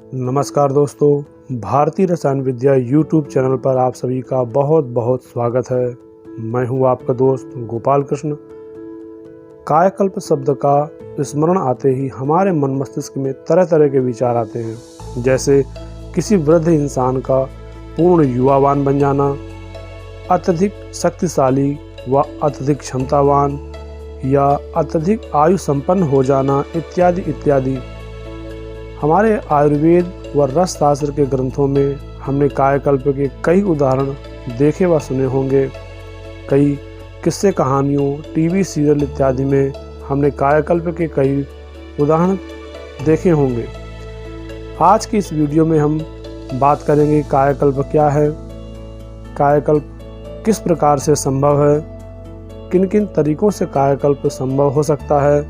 नमस्कार दोस्तों, भारतीय रसायन विद्या यूट्यूब चैनल पर आप सभी का बहुत बहुत स्वागत है। मैं हूं आपका दोस्त गोपाल कृष्ण। कायाकल्प शब्द का स्मरण आते ही हमारे मन मस्तिष्क में तरह तरह के विचार आते हैं, जैसे किसी वृद्ध इंसान का पूर्ण युवावान बन जाना, अत्यधिक शक्तिशाली व अत्यधिक क्षमतावान या अत्यधिक आयु संपन्न हो जाना इत्यादि इत्यादि। हमारे आयुर्वेद व रस शास्त्र के ग्रंथों में हमने कायाकल्प के कई उदाहरण देखे व सुने होंगे। कई किस्से कहानियों, टीवी सीरियल इत्यादि में हमने कायाकल्प के कई उदाहरण देखे होंगे। आज की इस वीडियो में हम बात करेंगे कायाकल्प क्या है, कायाकल्प किस प्रकार से संभव है, किन किन तरीकों से कायाकल्प संभव हो सकता है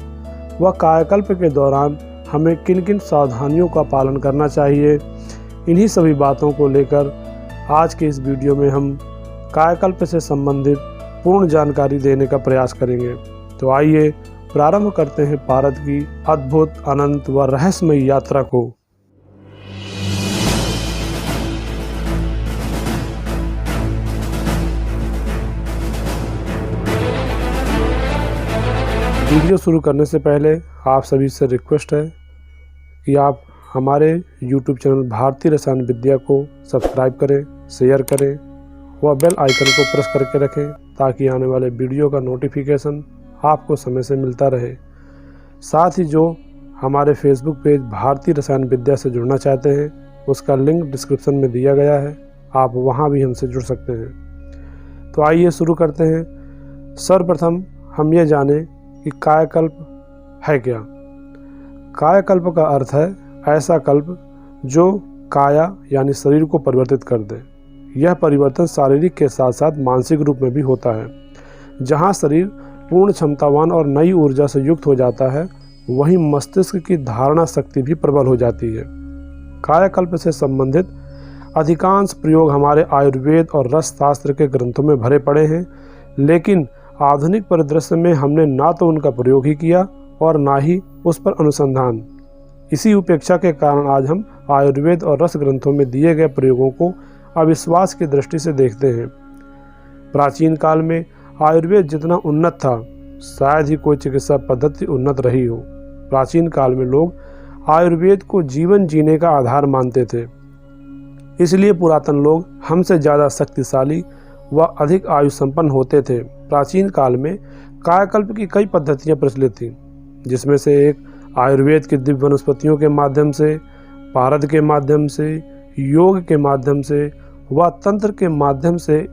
व कायाकल्प के दौरान हमें किन किन सावधानियों का पालन करना चाहिए। इन्हीं सभी बातों को लेकर आज के इस वीडियो में हम कायाकल्प से संबंधित पूर्ण जानकारी देने का प्रयास करेंगे। तो आइए प्रारंभ करते हैं पारद की अद्भुत, अनंत व रहस्यमयी यात्रा को। वीडियो शुरू करने से पहले आप सभी से रिक्वेस्ट है कि आप हमारे YouTube चैनल भारतीय रसायन विद्या को सब्सक्राइब करें, शेयर करें व बेल आइकन को प्रेस करके रखें ताकि आने वाले वीडियो का नोटिफिकेशन आपको समय से मिलता रहे। साथ ही जो हमारे फेसबुक पेज भारतीय रसायन विद्या से जुड़ना चाहते हैं उसका लिंक डिस्क्रिप्शन में दिया गया है, आप वहां भी हमसे जुड़ सकते हैं। तो आइए शुरू करते हैं। सर्वप्रथम हम ये जानें कि कायाकल्प है क्या। कायाकल्प का अर्थ है ऐसा कल्प जो काया यानी शरीर को परिवर्तित कर दे। यह परिवर्तन शारीरिक के साथ साथ मानसिक रूप में भी होता है। जहाँ शरीर पूर्ण क्षमतावान और नई ऊर्जा से युक्त हो जाता है, वहीं मस्तिष्क की धारणा शक्ति भी प्रबल हो जाती है। कायाकल्प से संबंधित अधिकांश प्रयोग हमारे आयुर्वेद और रस शास्त्र के ग्रंथों में भरे पड़े हैं, लेकिन आधुनिक परिदृश्य में हमने ना तो उनका प्रयोग ही किया और ना ही उस पर अनुसंधान। इसी उपेक्षा के कारण आज हम आयुर्वेद और रस ग्रंथों में दिए गए प्रयोगों को अविश्वास की दृष्टि से देखते हैं। प्राचीन काल में आयुर्वेद जितना उन्नत था, शायद ही कोई चिकित्सा पद्धति उन्नत रही हो। प्राचीन काल में लोग आयुर्वेद को जीवन जीने का आधार मानते थे, इसलिए पुरातन लोग हमसे ज़्यादा शक्तिशाली व अधिक आयु संपन्न होते थे। प्राचीन काल में कायाकल्प की कई पद्धतियाँ प्रचलित थीं, जिसमें से एक आयुर्वेद की दिव्य वनस्पतियों के माध्यम से, पारद के माध्यम से, योग के माध्यम से व तंत्र के माध्यम से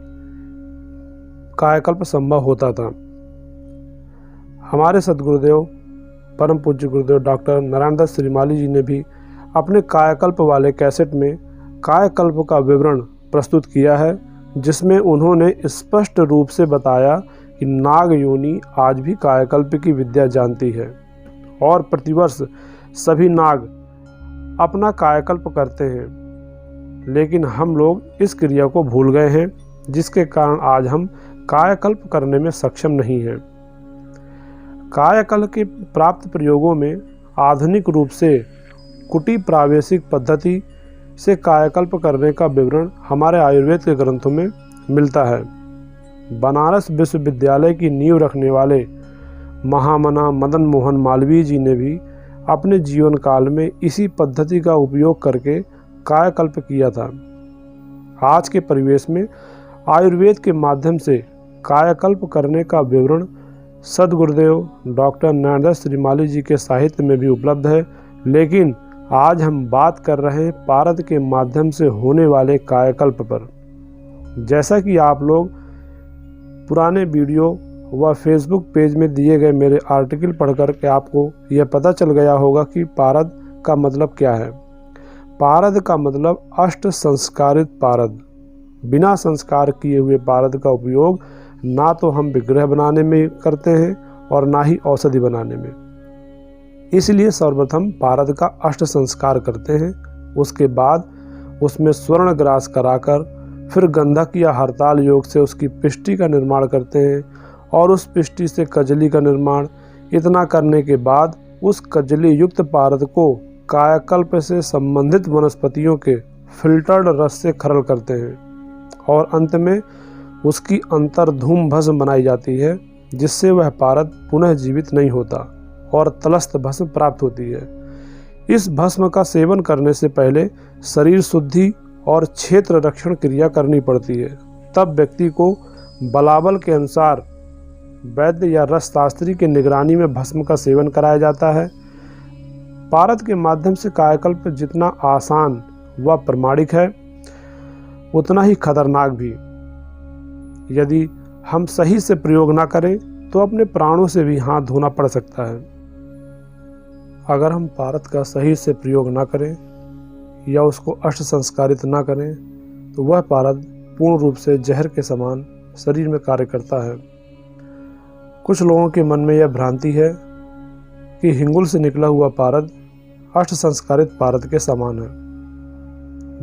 कायाकल्प संभव होता था। हमारे सद्गुरुदेव परम पूज्य गुरुदेव डॉक्टर नारायण दत्त श्रीमाली जी ने भी अपने कायाकल्प वाले कैसेट में कायाकल्प का विवरण प्रस्तुत किया है, जिसमें उन्होंने स्पष्ट रूप से बताया कि नाग योनि आज भी कायाकल्प की विद्या जानती है और प्रतिवर्ष सभी नाग अपना कायाकल्प करते हैं, लेकिन हम लोग इस क्रिया को भूल गए हैं, जिसके कारण आज हम कायाकल्प करने में सक्षम नहीं हैं। कायाकल्प के प्राप्त प्रयोगों में आधुनिक रूप से कुटी प्रावेशिक पद्धति से कायाकल्प करने का विवरण हमारे आयुर्वेद के ग्रंथों में मिलता है। बनारस विश्वविद्यालय की नींव रखने वाले महामना मदन मोहन मालवीय जी ने भी अपने जीवन काल में इसी पद्धति का उपयोग करके कायाकल्प किया था। आज के परिवेश में आयुर्वेद के माध्यम से कायाकल्प करने का विवरण सद्गुरुदेव डॉक्टर नारायण दत्त श्रीमाली जी के साहित्य में भी उपलब्ध है, लेकिन आज हम बात कर रहे हैं पारद के माध्यम से होने वाले कायाकल्प पर। जैसा कि आप लोग पुराने वीडियो व फेसबुक पेज में दिए गए मेरे आर्टिकल पढ़कर के आपको यह पता चल गया होगा कि पारद का मतलब क्या है। पारद का मतलब अष्ट संस्कारित पारद। बिना संस्कार किए हुए पारद का उपयोग ना तो हम विग्रह बनाने में करते हैं और ना ही औषधि बनाने में। इसलिए सर्वप्रथम पारद का अष्ट संस्कार करते हैं, उसके बाद उसमें स्वर्ण ग्रास कराकर फिर गंधक या हरताल योग से उसकी पिष्टि का निर्माण करते हैं और उस पिष्टि से कजली का निर्माण। इतना करने के बाद उस कजली युक्त पारद को कायाकल्प से संबंधित वनस्पतियों के फिल्टर्ड रस से खरल करते हैं और अंत में उसकी अंतर्धूम भस्म बनाई जाती है, जिससे वह पारद पुनः जीवित नहीं होता और तलस्त भस्म प्राप्त होती है। इस भस्म का सेवन करने से पहले शरीर शुद्धि और क्षेत्र रक्षण क्रिया करनी पड़ती है। तब व्यक्ति को बलाबल के अनुसार वैद्य या रसशास्त्री की निगरानी में भस्म का सेवन कराया जाता है। पारद के माध्यम से कायाकल्प जितना आसान व प्रामाणिक है, उतना ही खतरनाक भी। यदि हम सही से प्रयोग ना करें तो अपने प्राणों से भी हाथ धोना पड़ सकता है। अगर हम पारद का सही से प्रयोग ना करें या उसको अष्ट संस्कारित ना करें तो वह पारद पूर्ण रूप से जहर के समान शरीर में कार्य करता है। कुछ लोगों के मन में यह भ्रांति है कि हिंगुल से निकला हुआ पारद अष्ट संस्कारित पारद के समान है,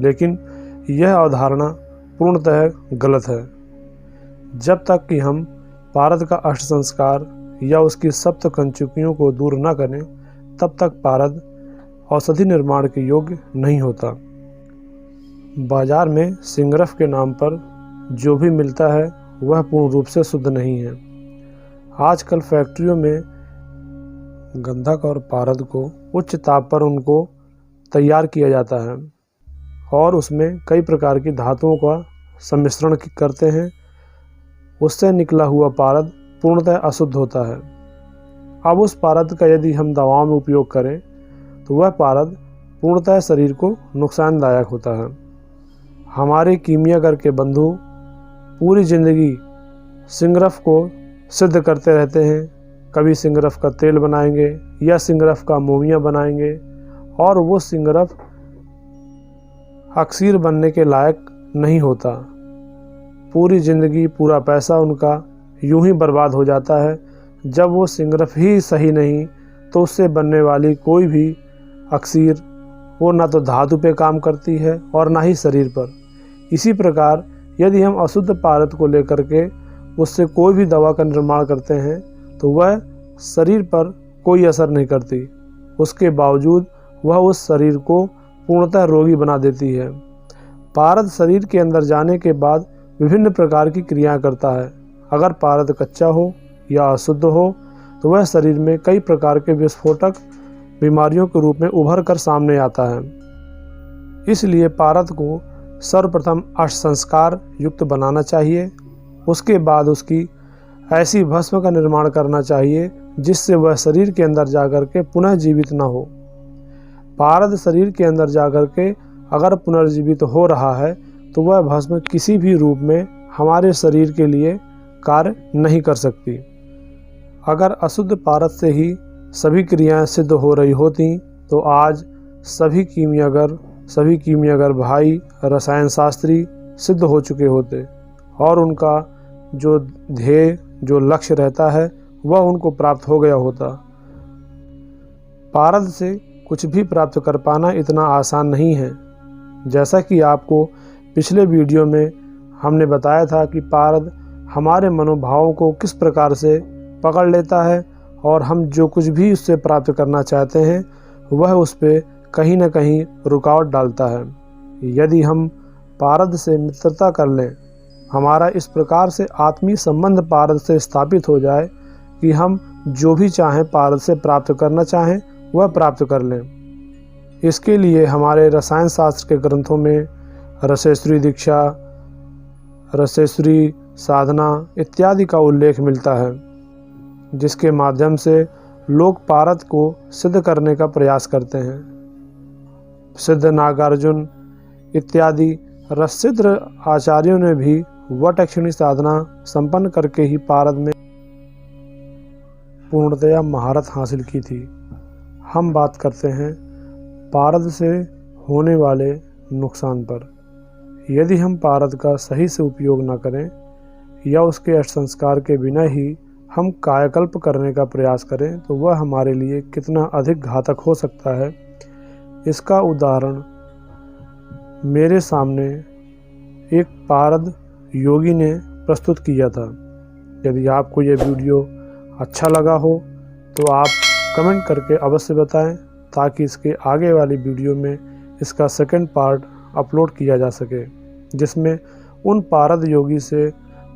लेकिन यह अवधारणा पूर्णतः गलत है। जब तक कि हम पारद का अष्ट संस्कार या उसकी सप्त कंचुकियों को दूर न करें, तब तक पारद औषधि निर्माण के योग्य नहीं होता। बाजार में सिंगरफ के नाम पर जो भी मिलता है वह पूर्ण रूप से शुद्ध नहीं है। आजकल फैक्ट्रियों में गंधक और पारद को उच्च ताप पर उनको तैयार किया जाता है और उसमें कई प्रकार की धातुओं का सम्मिश्रण करते हैं। उससे निकला हुआ पारद पूर्णतः अशुद्ध होता है। अब उस पारद का यदि हम दवाओं में उपयोग करें तो वह पारद पूर्णतः शरीर को नुकसानदायक होता है। हमारे कीमियागर के बंधु पूरी जिंदगी सिंगरफ को सिद्ध करते रहते हैं। कभी सिंगरफ का तेल बनाएंगे या सिंगरफ का मोमिया बनाएंगे और वो सिंगरफ अक्सीर बनने के लायक नहीं होता। पूरी जिंदगी पूरा पैसा उनका यूं ही बर्बाद हो जाता है। जब वो सिंगरफ ही सही नहीं तो उससे बनने वाली कोई भी अक्सीर वो ना तो धातु पे काम करती है और ना ही शरीर पर। इसी प्रकार यदि हम अशुद्ध पारद को लेकर के उससे कोई भी दवा का निर्माण करते हैं तो वह शरीर पर कोई असर नहीं करती। उसके बावजूद वह उस शरीर को पूर्णतः रोगी बना देती है। पारद शरीर के अंदर जाने के बाद विभिन्न प्रकार की क्रियाएं करता है। अगर पारद कच्चा हो या अशुद्ध हो तो वह शरीर में कई प्रकार के विस्फोटक बीमारियों के रूप में उभर कर सामने आता है। इसलिए पारद को सर्वप्रथम अष्ट संस्कार युक्त बनाना चाहिए। उसके बाद उसकी ऐसी भस्म का निर्माण करना चाहिए जिससे वह शरीर के अंदर जाकर के पुनः जीवित न हो। पारद शरीर के अंदर जाकर के अगर पुनर्जीवित हो रहा है तो वह भस्म किसी भी रूप में हमारे शरीर के लिए कार्य नहीं कर सकती। अगर अशुद्ध पारद से ही सभी क्रियाएं सिद्ध हो रही होती तो आज सभी कीमियागर भाई रसायन शास्त्री सिद्ध हो चुके होते और उनका जो ध्येय जो लक्ष्य रहता है वह उनको प्राप्त हो गया होता। पारद से कुछ भी प्राप्त कर पाना इतना आसान नहीं है। जैसा कि आपको पिछले वीडियो में हमने बताया था कि पारद हमारे मनोभावों को किस प्रकार से पकड़ लेता है और हम जो कुछ भी उससे प्राप्त करना चाहते हैं वह उस पर कहीं न कहीं रुकावट डालता है। यदि हम पारद से मित्रता कर लें, हमारा इस प्रकार से आत्मीय संबंध पारद से स्थापित हो जाए कि हम जो भी चाहें पारद से प्राप्त करना चाहें वह प्राप्त कर लें। इसके लिए हमारे रसायन शास्त्र के ग्रंथों में रसेश्वरी दीक्षा, रसेश्वरी साधना इत्यादि का उल्लेख मिलता है, जिसके माध्यम से लोग पारद को सिद्ध करने का प्रयास करते हैं। सिद्ध नागार्जुन इत्यादि रससिद्ध आचार्यों ने भी वटक्षिणी साधना संपन्न करके ही पारद में पूर्णतया महारत हासिल की थी। हम बात करते हैं पारद से होने वाले नुकसान पर। यदि हम पारद का सही से उपयोग न करें या उसके अष्ट संस्कार के बिना ही हम कायाकल्प करने का प्रयास करें तो वह हमारे लिए कितना अधिक घातक हो सकता है, इसका उदाहरण मेरे सामने एक पारद योगी ने प्रस्तुत किया था। यदि आपको यह वीडियो अच्छा लगा हो तो आप कमेंट करके अवश्य बताएं ताकि इसके आगे वाली वीडियो में इसका सेकंड पार्ट अपलोड किया जा सके, जिसमें उन पारद योगी से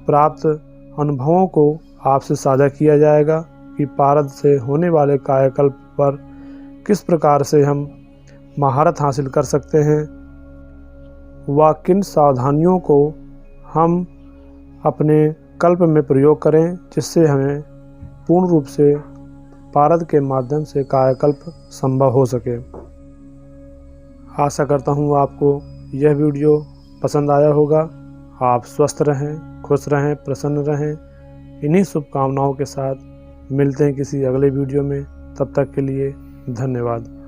प्राप्त अनुभवों को आपसे साझा किया जाएगा कि पारद से होने वाले कायाकल्प पर किस प्रकार से हम महारत हासिल कर सकते हैं व किन सावधानियों को हम अपने कल्प में प्रयोग करें, जिससे हमें पूर्ण रूप से पारद के माध्यम से कायाकल्प संभव हो सके। आशा करता हूँ आपको यह वीडियो पसंद आया होगा। आप स्वस्थ रहें, खुश रहें, प्रसन्न रहें। इन्हीं शुभकामनाओं के साथ मिलते हैं किसी अगले वीडियो में। तब तक के लिए धन्यवाद।